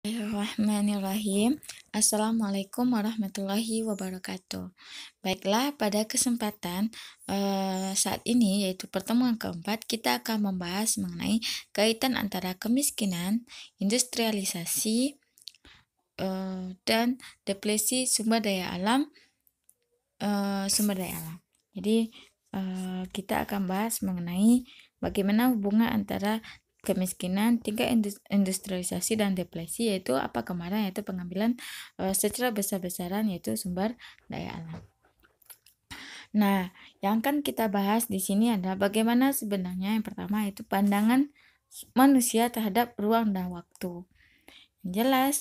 Bismillahirrahmanirrahim. Assalamualaikum warahmatullahi wabarakatuh. Baiklah, pada kesempatan saat ini, yaitu pertemuan keempat, kita akan membahas mengenai kaitan antara kemiskinan, industrialisasi, dan depresi sumber daya alam. Jadi, kita akan bahas mengenai bagaimana hubungan antara kemiskinan, tingkat industrialisasi dan depresi, yaitu apa kemarin, yaitu pengambilan secara besar-besaran, yaitu sumber daya alam. Nah, yang akan kita bahas di sini adalah bagaimana sebenarnya yang pertama yaitu pandangan manusia terhadap ruang dan waktu. Yang jelas,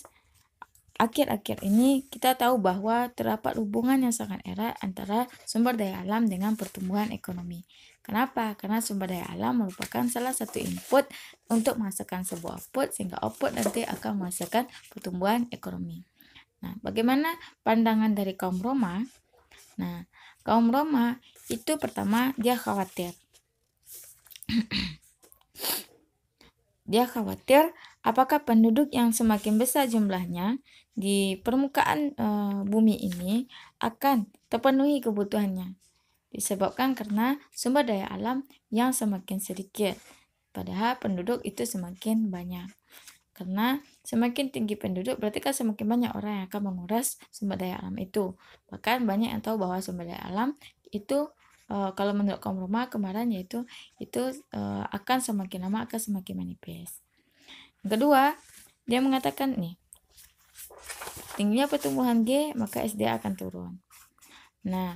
akhir-akhir ini kita tahu bahwa terdapat hubungan yang sangat erat antara sumber daya alam dengan pertumbuhan ekonomi. Kenapa? Karena sumber daya alam merupakan salah satu input untuk menghasilkan sebuah output, sehingga output nanti akan menghasilkan pertumbuhan ekonomi. Nah, bagaimana pandangan dari kaum Roma? Nah, kaum Roma itu pertama dia khawatir. Dia khawatir apakah penduduk yang semakin besar jumlahnya di permukaan bumi ini akan terpenuhi kebutuhannya. Disebabkan karena sumber daya alam yang semakin sedikit. Padahal penduduk itu semakin banyak. Karena semakin tinggi penduduk berarti kan semakin banyak orang yang akan menguras sumber daya alam itu. Bahkan banyak yang tahu bahwa sumber daya alam itu kalau menurut kaum Roma kemarin yaitu akan semakin lama akan semakin manipis. Yang kedua, dia mengatakan nih, tingginya pertumbuhan G maka SDA akan turun. Nah,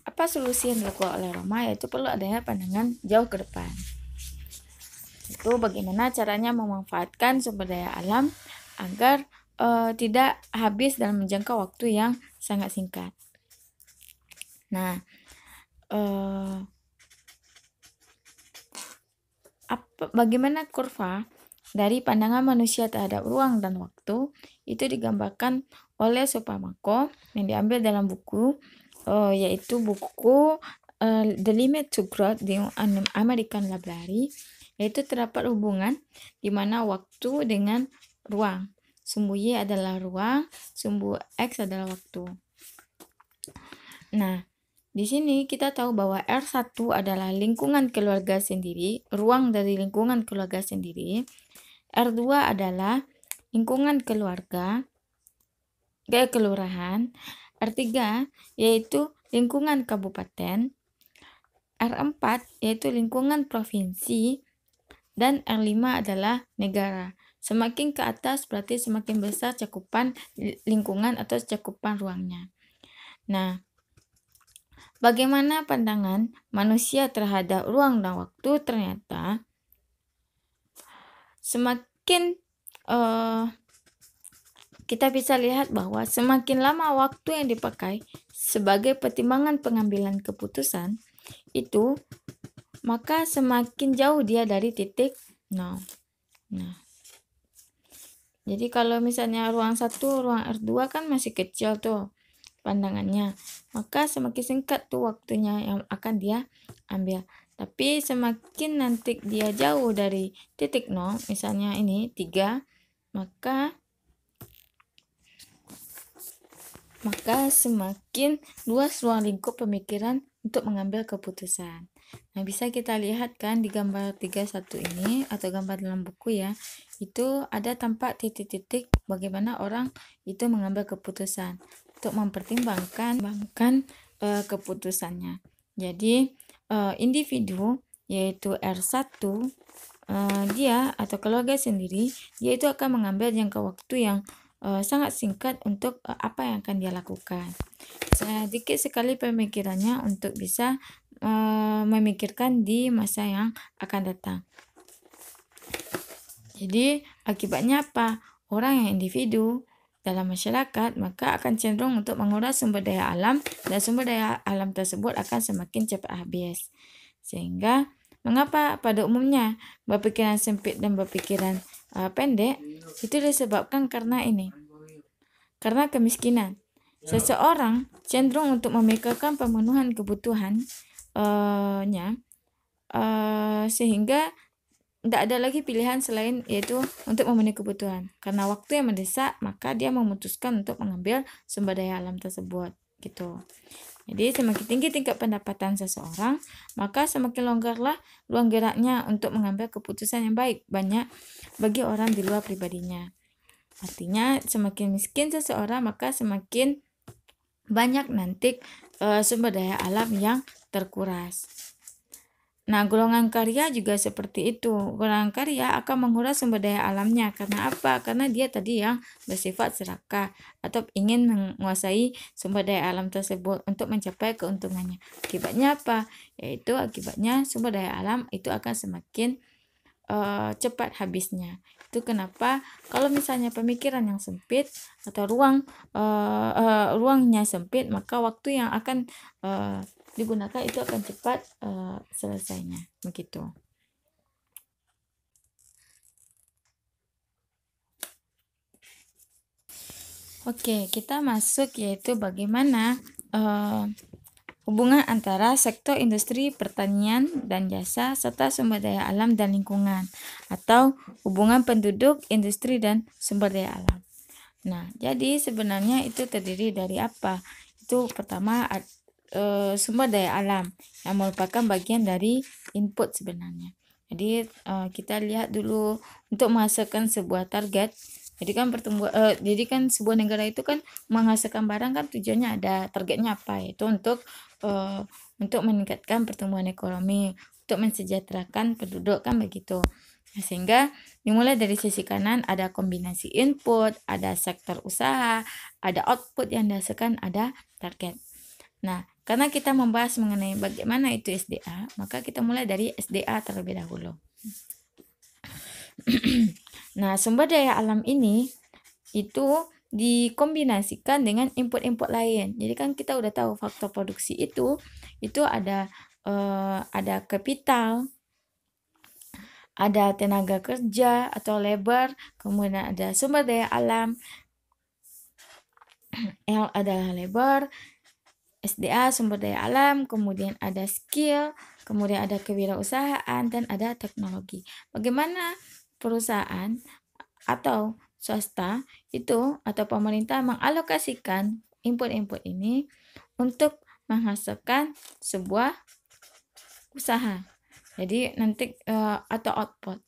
apa solusi yang dilakukan oleh Roma? Yaitu perlu adanya pandangan jauh ke depan. Itu bagaimana caranya memanfaatkan sumber daya alam agar tidak habis dalam menjangka waktu yang sangat singkat. Nah, bagaimana kurva dari pandangan manusia terhadap ruang dan waktu itu digambarkan oleh Supamako yang diambil dalam buku yaitu buku The Limit to Growth di American Library, yaitu terdapat hubungan di mana waktu dengan ruang. Sumbu Y adalah ruang, sumbu X adalah waktu. Nah, di sini kita tahu bahwa R1 adalah lingkungan keluarga sendiri, ruang dari lingkungan keluarga sendiri. R2 adalah lingkungan keluarga, kelurahan. R3 yaitu lingkungan kabupaten. R4 yaitu lingkungan provinsi. Dan R5 adalah negara. Semakin ke atas berarti semakin besar cakupan lingkungan atau cakupan ruangnya. Nah, bagaimana pandangan manusia terhadap ruang dan waktu? Ternyata semakin kita bisa lihat bahwa semakin lama waktu yang dipakai sebagai pertimbangan pengambilan keputusan itu, maka semakin jauh dia dari titik nol. Nah, jadi kalau misalnya ruang 1, ruang R2 kan masih kecil tuh pandangannya, maka semakin singkat tuh waktunya yang akan dia ambil. Tapi semakin nanti dia jauh dari titik nol, misalnya ini 3, maka semakin luas ruang lingkup pemikiran untuk mengambil keputusan. Nah, bisa kita lihat kan di gambar 31 ini atau gambar dalam buku ya, itu ada tampak titik-titik bagaimana orang itu mengambil keputusan untuk mempertimbangkan keputusannya. Jadi individu yaitu R1 dia atau keluarga sendiri, dia itu akan mengambil jangka waktu yang sangat singkat untuk apa yang akan dia lakukan. Sedikit sekali pemikirannya untuk bisa memikirkan di masa yang akan datang. Jadi akibatnya apa? Orang yang individu dalam masyarakat maka akan cenderung untuk menguras sumber daya alam, dan sumber daya alam tersebut akan semakin cepat habis. Sehingga mengapa pada umumnya berpikiran sempit dan berpikiran pendek itu disebabkan karena ini. Karena kemiskinan. Seseorang cenderung untuk memikirkan pemenuhan kebutuhannya sehingga tidak ada lagi pilihan selain yaitu untuk memenuhi kebutuhan. Karena waktu yang mendesak, maka dia memutuskan untuk mengambil sumber daya alam tersebut, gitu. Jadi semakin tinggi tingkat pendapatan seseorang, maka semakin longgarlah ruang geraknya untuk mengambil keputusan yang banyak bagi orang di luar pribadinya. Artinya semakin miskin seseorang, maka semakin banyak nanti sumber daya alam yang terkuras. Nah, golongan karya juga seperti itu. Golongan karya akan menguras sumber daya alamnya. Karena apa? Karena dia tadi yang bersifat serakah atau ingin menguasai sumber daya alam tersebut untuk mencapai keuntungannya. Akibatnya apa? Yaitu akibatnya sumber daya alam itu akan semakin cepat habisnya. Itu kenapa kalau misalnya pemikiran yang sempit atau ruangnya sempit, maka waktu yang akan digunakan itu akan cepat selesainya, begitu. Oke, kita masuk yaitu bagaimana hubungan antara sektor industri, pertanian, dan jasa, serta sumber daya alam dan lingkungan, atau hubungan penduduk, industri, dan sumber daya alam. Nah, jadi sebenarnya itu terdiri dari apa? Itu pertama sumber daya alam yang merupakan bagian dari input sebenarnya. Jadi kita lihat dulu untuk menghasilkan sebuah target. Jadi kan sebuah negara itu kan menghasilkan barang kan tujuannya ada, targetnya apa? Itu untuk meningkatkan pertumbuhan ekonomi, untuk mensejahterakan penduduk kan begitu. Nah, sehingga dimulai dari sisi kanan ada kombinasi input, ada sektor usaha, ada output yang dihasilkan, ada target. Nah, karena kita membahas mengenai bagaimana itu SDA, maka kita mulai dari SDA terlebih dahulu. Nah, sumber daya alam ini itu dikombinasikan dengan input-input lain. Jadi kan kita udah tahu faktor produksi itu ada kapital, ada tenaga kerja atau labor, kemudian ada sumber daya alam, yang ada labor, SDA sumber daya alam, kemudian ada skill, kemudian ada kewirausahaan, dan ada teknologi. Bagaimana perusahaan atau swasta itu atau pemerintah mengalokasikan input-input ini untuk menghasilkan sebuah usaha. Jadi nanti atau output.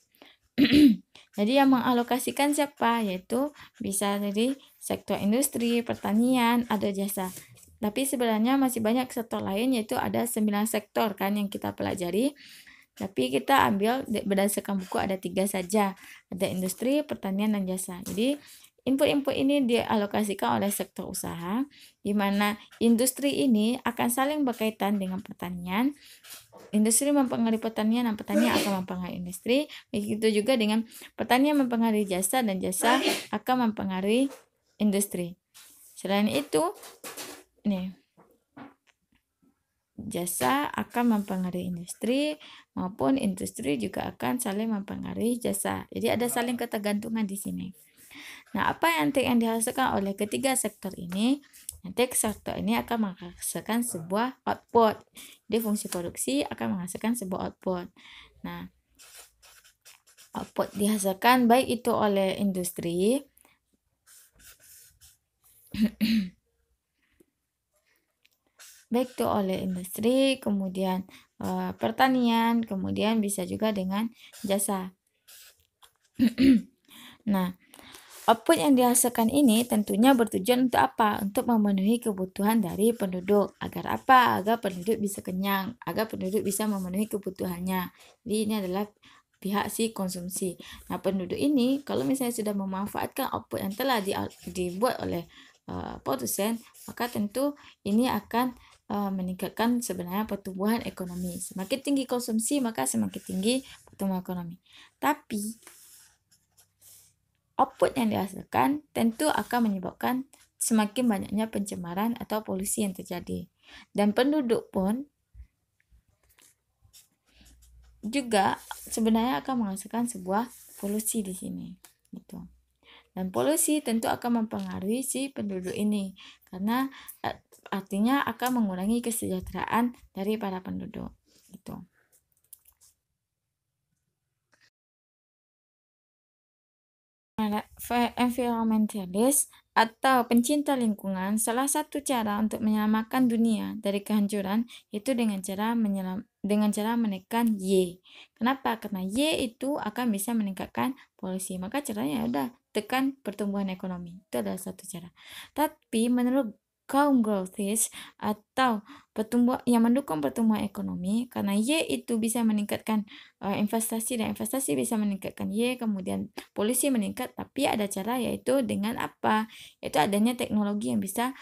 Jadi yang mengalokasikan siapa? Yaitu bisa dari sektor industri, pertanian, ada jasa. Tapi sebenarnya masih banyak sektor lain, yaitu ada 9 sektor kan yang kita pelajari. Tapi kita ambil berdasarkan buku ada 3 saja. Ada industri, pertanian, dan jasa. Jadi input-input ini dialokasikan oleh sektor usaha, di mana industri ini akan saling berkaitan dengan pertanian. Industri mempengaruhi pertanian dan pertanian akan mempengaruhi industri. Begitu juga dengan pertanian mempengaruhi jasa dan jasa akan mempengaruhi industri. Selain itu, jasa akan mempengaruhi industri maupun industri juga akan saling mempengaruhi jasa. Jadi ada saling ketergantungan di sini. Nah, apa yang dihasilkan oleh ketiga sektor ini? Nanti sektor ini akan menghasilkan sebuah output. Jadi fungsi produksi akan menghasilkan sebuah output. Nah, output dihasilkan baik itu oleh industri baik itu oleh industri, kemudian pertanian, kemudian bisa juga dengan jasa. Nah, output yang dihasilkan ini tentunya bertujuan untuk apa? Untuk memenuhi kebutuhan dari penduduk. Agar apa? Agar penduduk bisa kenyang, agar penduduk bisa memenuhi kebutuhannya. Jadi ini adalah pihak si konsumsi. Nah, penduduk ini kalau misalnya sudah memanfaatkan output yang telah dibuat oleh produsen, maka tentu ini akan meningkatkan sebenarnya pertumbuhan ekonomi. Semakin tinggi konsumsi, maka semakin tinggi pertumbuhan ekonomi. Tapi output yang dihasilkan tentu akan menyebabkan semakin banyaknya pencemaran atau polusi yang terjadi. Dan penduduk pun juga sebenarnya akan menghasilkan sebuah polusi di sini. Gitu. Dan polusi tentu akan mempengaruhi si penduduk ini. Karena artinya akan mengurangi kesejahteraan dari para penduduk. Gitu. Environmentalis atau pencinta lingkungan, salah satu cara untuk menyelamatkan dunia dari kehancuran itu dengan cara menekan Y. Kenapa? Karena Y itu akan bisa meningkatkan polusi. Maka caranya ya udah tekan pertumbuhan ekonomi. Itu adalah satu cara. Tapi menurut kaum growthis atau yang mendukung pertumbuhan ekonomi, karena Y itu bisa meningkatkan investasi, dan investasi bisa meningkatkan Y, kemudian polusi meningkat, tapi ada cara, yaitu dengan apa? Yaitu adanya teknologi yang bisa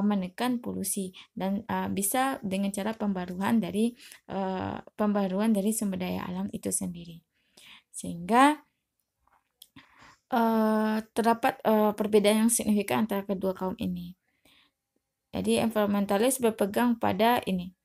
menekan polusi, dan bisa dengan cara pembaruan dari sumber daya alam itu sendiri. Sehingga terdapat perbedaan yang signifikan antara kedua kaum ini. Jadi environmentalis berpegang pada ini,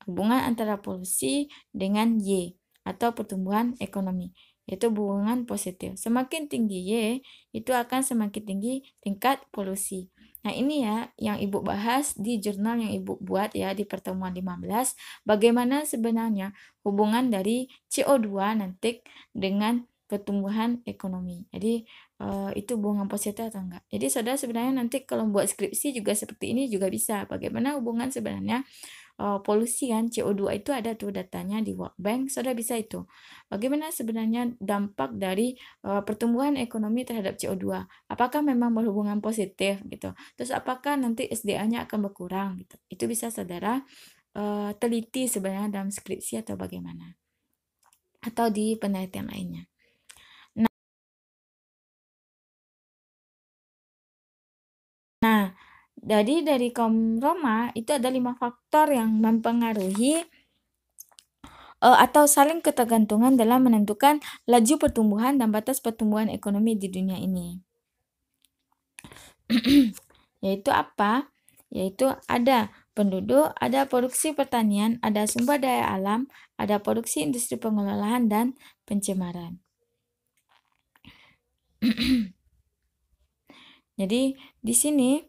hubungan antara polusi dengan Y atau pertumbuhan ekonomi, yaitu hubungan positif. Semakin tinggi Y, itu akan semakin tinggi tingkat polusi. Nah, ini ya yang Ibu bahas di jurnal yang Ibu buat ya di pertemuan 15, bagaimana sebenarnya hubungan dari CO2 nanti dengan pertumbuhan ekonomi. Jadi itu hubungan positif atau enggak. Jadi saudara sebenarnya nanti kalau buat skripsi juga seperti ini juga bisa. Bagaimana hubungan sebenarnya polusi kan, CO2 itu ada tuh datanya di World Bank, saudara bisa itu. Bagaimana sebenarnya dampak dari pertumbuhan ekonomi terhadap CO2? Apakah memang berhubungan positif gitu? Terus apakah nanti SDA-nya akan berkurang gitu? Itu bisa saudara teliti sebenarnya dalam skripsi atau bagaimana? Atau di penelitian lainnya. Nah, jadi dari kaum Roma itu ada 5 faktor yang mempengaruhi atau saling ketergantungan dalam menentukan laju pertumbuhan dan batas pertumbuhan ekonomi di dunia ini. Yaitu apa? Yaitu ada penduduk, ada produksi pertanian, ada sumber daya alam, ada produksi industri pengelolaan, dan pencemaran. Jadi di sini,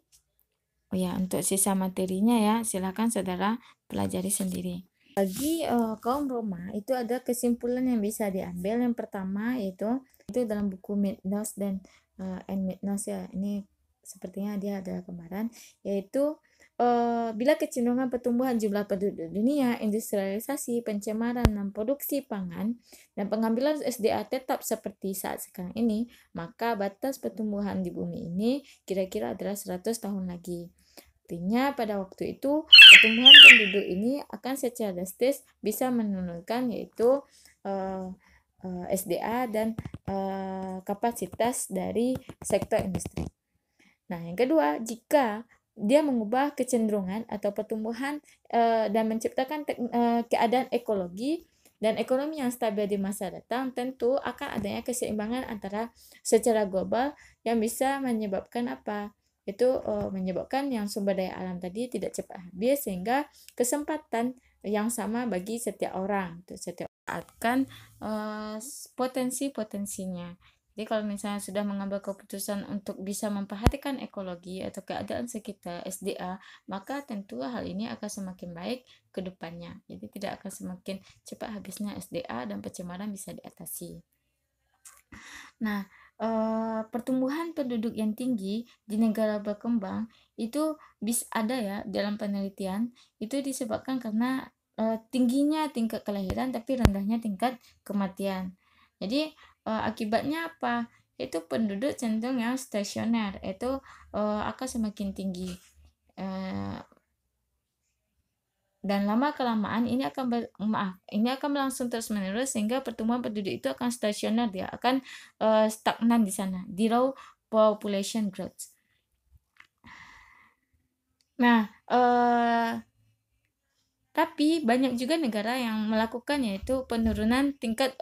oh ya, untuk sisa materinya ya, silakan saudara pelajari sendiri. Bagi kaum Roma itu ada kesimpulan yang bisa diambil. Yang pertama yaitu dalam buku Minos dan Minos ya, ini sepertinya dia ada kemarin, yaitu bila kecenderungan pertumbuhan jumlah penduduk dunia, industrialisasi, pencemaran dan produksi pangan, dan pengambilan SDA tetap seperti saat sekarang ini, maka batas pertumbuhan di bumi ini kira-kira adalah 100 tahun lagi. Artinya pada waktu itu pertumbuhan penduduk ini akan secara drastis bisa menurunkan yaitu SDA dan kapasitas dari sektor industri. Nah, yang kedua, jika dia mengubah kecenderungan atau pertumbuhan dan menciptakan keadaan ekologi dan ekonomi yang stabil di masa datang, tentu akan adanya keseimbangan antara secara global yang bisa menyebabkan apa? Itu menyebabkan yang sumber daya alam tadi tidak cepat habis, sehingga kesempatan yang sama bagi setiap orang, setiap akan potensi-potensinya. Jadi kalau misalnya sudah mengambil keputusan untuk bisa memperhatikan ekologi atau keadaan sekitar SDA, maka tentu hal ini akan semakin baik ke depannya. Jadi tidak akan semakin cepat habisnya SDA dan pencemaran bisa diatasi. Nah, pertumbuhan penduduk yang tinggi di negara berkembang itu bisa ada ya dalam penelitian, itu disebabkan karena tingginya tingkat kelahiran tapi rendahnya tingkat kematian. Jadi akibatnya apa? Itu penduduk cenderung yang stasioner, itu akan semakin tinggi. Dan lama kelamaan ini akan berlangsung terus menerus, sehingga pertumbuhan penduduk itu akan stasioner, dia akan stagnan di sana, zero population growth. Nah, tapi banyak juga negara yang melakukan yaitu penurunan tingkat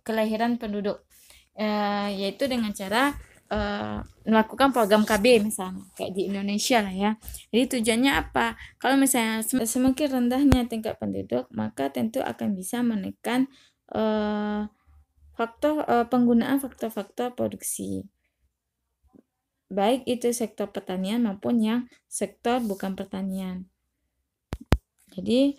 kelahiran penduduk, yaitu dengan cara melakukan program KB misalnya kayak di Indonesia lah ya. Jadi tujuannya apa? Kalau misalnya semakin rendahnya tingkat penduduk, maka tentu akan bisa menekan penggunaan faktor-faktor produksi, baik itu sektor pertanian maupun yang sektor bukan pertanian. Jadi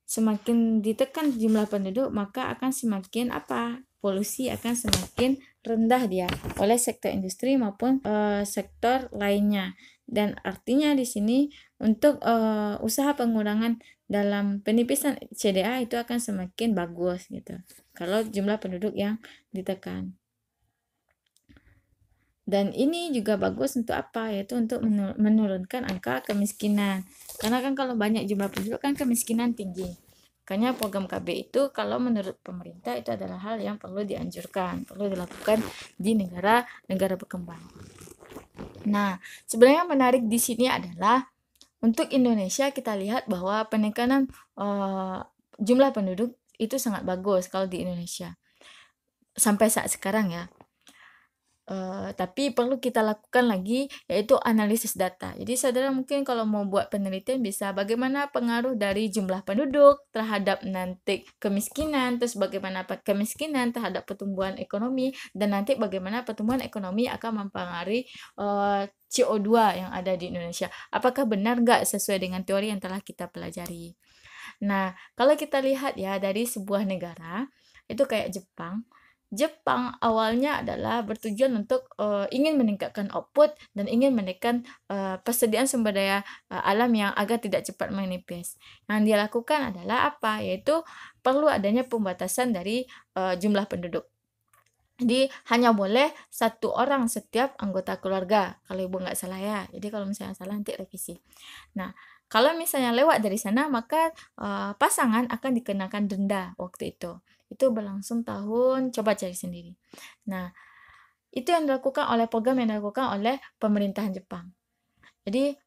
semakin ditekan jumlah penduduk, maka akan semakin apa? polusi akan semakin rendah dia oleh sektor industri maupun sektor lainnya. Dan artinya di sini untuk usaha pengurangan dalam penipisan CDA itu akan semakin bagus gitu. Kalau jumlah penduduk yang ditekan. Dan ini juga bagus untuk apa? Yaitu untuk menurunkan angka kemiskinan. Karena kan kalau banyak jumlah penduduk kan kemiskinan tinggi. Makanya program KB itu kalau menurut pemerintah itu adalah hal yang perlu dianjurkan, perlu dilakukan di negara berkembang. Nah, sebenarnya yang menarik di sini adalah untuk Indonesia kita lihat bahwa penekanan jumlah penduduk itu sangat bagus kalau di Indonesia sampai saat sekarang ya. Tapi perlu kita lakukan lagi yaitu analisis data. Jadi saudara mungkin kalau mau buat penelitian bisa bagaimana pengaruh dari jumlah penduduk terhadap nanti kemiskinan, terus bagaimana kemiskinan terhadap pertumbuhan ekonomi, dan nanti bagaimana pertumbuhan ekonomi akan mempengaruhi CO2 yang ada di Indonesia. Apakah benar nggak sesuai dengan teori yang telah kita pelajari? Nah, kalau kita lihat ya dari sebuah negara, itu kayak Jepang. Jepang awalnya adalah bertujuan untuk ingin meningkatkan output dan ingin menekan persediaan sumber daya alam yang agar tidak cepat menipis. Yang dia lakukan adalah apa? Yaitu perlu adanya pembatasan dari jumlah penduduk. Jadi hanya boleh 1 orang setiap anggota keluarga. Kalau ibu nggak salah ya. Jadi kalau misalnya salah nanti revisi. Nah, kalau misalnya lewat dari sana maka pasangan akan dikenakan denda waktu itu. Itu berlangsung tahun, coba cari sendiri. Nah, itu yang dilakukan oleh program yang dilakukan oleh pemerintahan Jepang. Jadi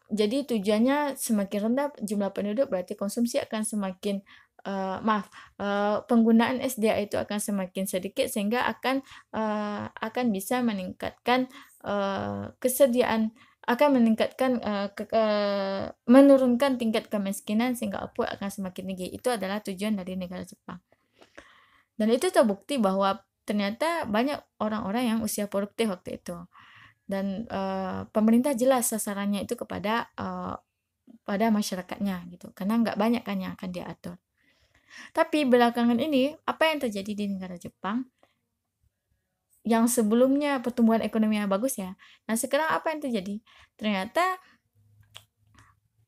jadi tujuannya semakin rendah jumlah penduduk berarti konsumsi akan semakin penggunaan SDA itu akan semakin sedikit sehingga akan bisa meningkatkan kesediaan, akan meningkatkan menurunkan tingkat kemiskinan sehingga output akan semakin tinggi. Itu adalah tujuan dari negara Jepang. Dan itu terbukti bahwa ternyata banyak orang-orang yang usia produktif waktu itu. Dan pemerintah jelas sasarannya itu kepada pada masyarakatnya gitu. Karena nggak banyak kan yang akan diatur. Tapi belakangan ini apa yang terjadi di negara Jepang? Yang sebelumnya pertumbuhan ekonominya bagus ya. Nah, sekarang apa yang terjadi? Ternyata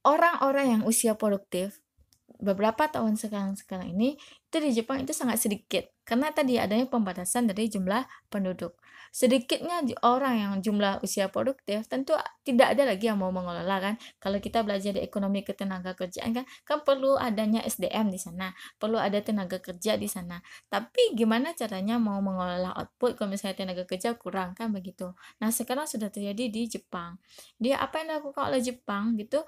orang-orang yang usia produktif beberapa tahun sekarang ini itu di Jepang itu sangat sedikit karena tadi adanya pembatasan dari jumlah penduduk. Sedikitnya orang yang jumlah usia produktif tentu tidak ada lagi yang mau mengelola kan. Kalau kita belajar di ekonomi ketenaga kerjaan kan perlu adanya SDM di sana, perlu ada tenaga kerja di sana. Tapi gimana caranya mau mengelola output kalau misalnya tenaga kerja kurang kan begitu. Nah, sekarang sudah terjadi di Jepang. Dia apa yang dilakukan oleh Jepang gitu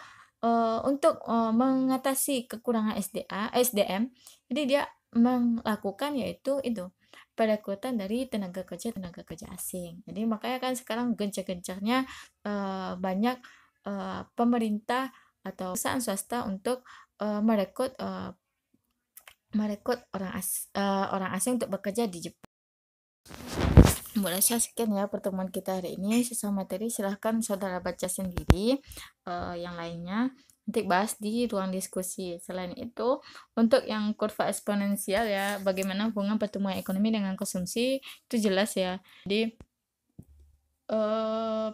untuk mengatasi kekurangan SDM, jadi dia melakukan yaitu itu perekrutan dari tenaga kerja asing. Jadi makanya kan sekarang gencar-gencarnya banyak pemerintah atau perusahaan swasta untuk merekrut orang asing untuk bekerja di Jepang. Boleh sekian ya pertemuan kita hari ini. Sisa materi silahkan saudara baca sendiri. Yang lainnya nanti bahas di ruang diskusi. Selain itu, untuk yang kurva eksponensial ya, bagaimana hubungan pertumbuhan ekonomi dengan konsumsi itu jelas ya. Jadi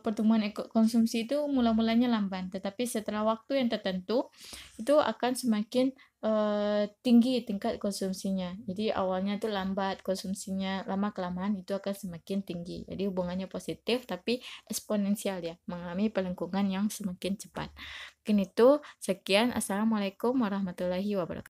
pertumbuhan konsumsi itu mula-mulanya lamban, tetapi setelah waktu yang tertentu itu akan semakin tinggi tingkat konsumsinya. Jadi awalnya itu lambat konsumsinya, lama-kelamaan itu akan semakin tinggi. Jadi hubungannya positif tapi eksponensial ya, mengalami pelengkungan yang semakin cepat. Mungkin itu, sekian. Assalamualaikum warahmatullahi wabarakatuh.